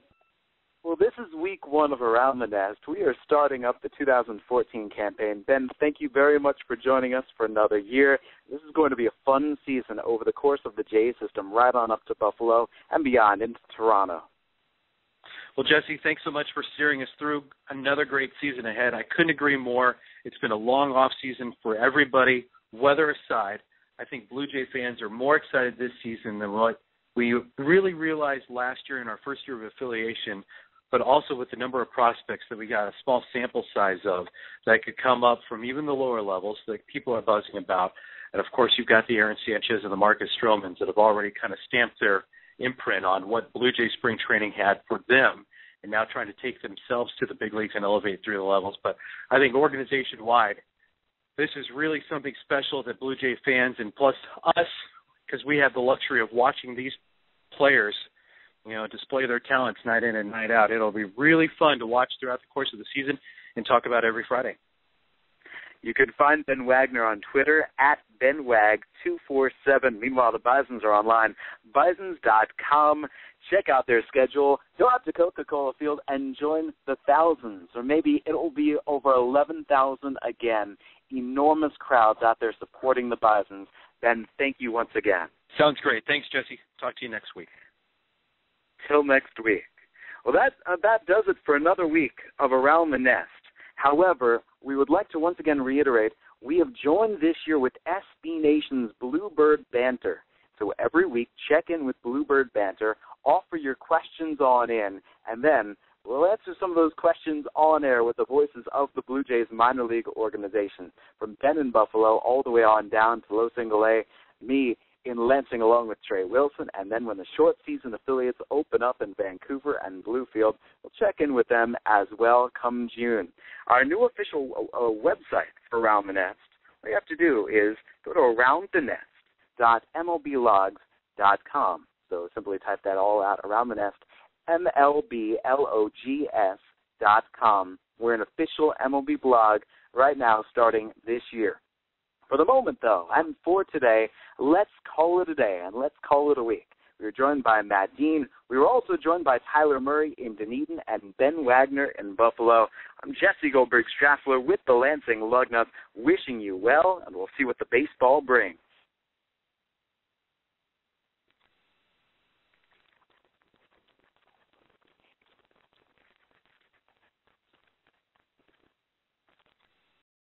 Well, this is week one of Around the Nest. We are starting up the 2014 campaign. Ben, thank you very much for joining us for another year. This is going to be a fun season over the course of the J system, right on up to Buffalo and beyond into Toronto. Well, Jesse, thanks so much for steering us through another great season ahead. I couldn't agree more. It's been a long off season for everybody, weather aside. I think Blue Jay fans are more excited this season than what we really realized last year in our first year of affiliation, but also with the number of prospects that we got a small sample size of that could come up from even the lower levels that people are buzzing about. And, of course, you've got the Aaron Sanchez and the Marcus Stromans that have already kind of stamped their imprint on what Blue Jay spring training had for them and now trying to take themselves to the big leagues and elevate through the levels. But I think organization-wide, this is really something special that Blue Jay fans and plus us, because we have the luxury of watching these players display their talents night in and night out. It'll be really fun to watch throughout the course of the season and talk about every Friday. You can find Ben Wagner on Twitter at BenWag247. Meanwhile, the Bisons are online, bisons.com. Check out their schedule. Go out to Coca-Cola Field and join the thousands, or maybe it will be over 11,000 again. Enormous crowds out there supporting the Bisons. Ben, thank you once again. Sounds great. Thanks, Jesse. Talk to you next week. Till next week. Well, that does it for another week of Around the Nest. However, we would like to once again reiterate, we have joined this year with SB Nation's Bluebird Banter. So every week, check in with Bluebird Banter, offer your questions on in, and then we'll answer some of those questions on air with the voices of the Blue Jays minor league organization, from Ben in Buffalo all the way on down to Low Single A, me in Lansing along with Trey Wilson, and then when the short season affiliates open up in Vancouver and Bluefield, we'll check in with them as well come June. Our new official website for Around the Nest, all you have to do is go to aroundthenest.mlblogs.com. So simply type that all out, Around the Nest, MLBLOGS.com. We're an official MLB blog right now starting this year. For the moment, though, and for today, let's call it a day and let's call it a week. We were joined by Matt Dean. We were also joined by Tyler Murray in Dunedin and Ben Wagner in Buffalo. I'm Jesse Goldberg-Strassler with the Lansing Lugnuts, wishing you well, and we'll see what the baseball brings.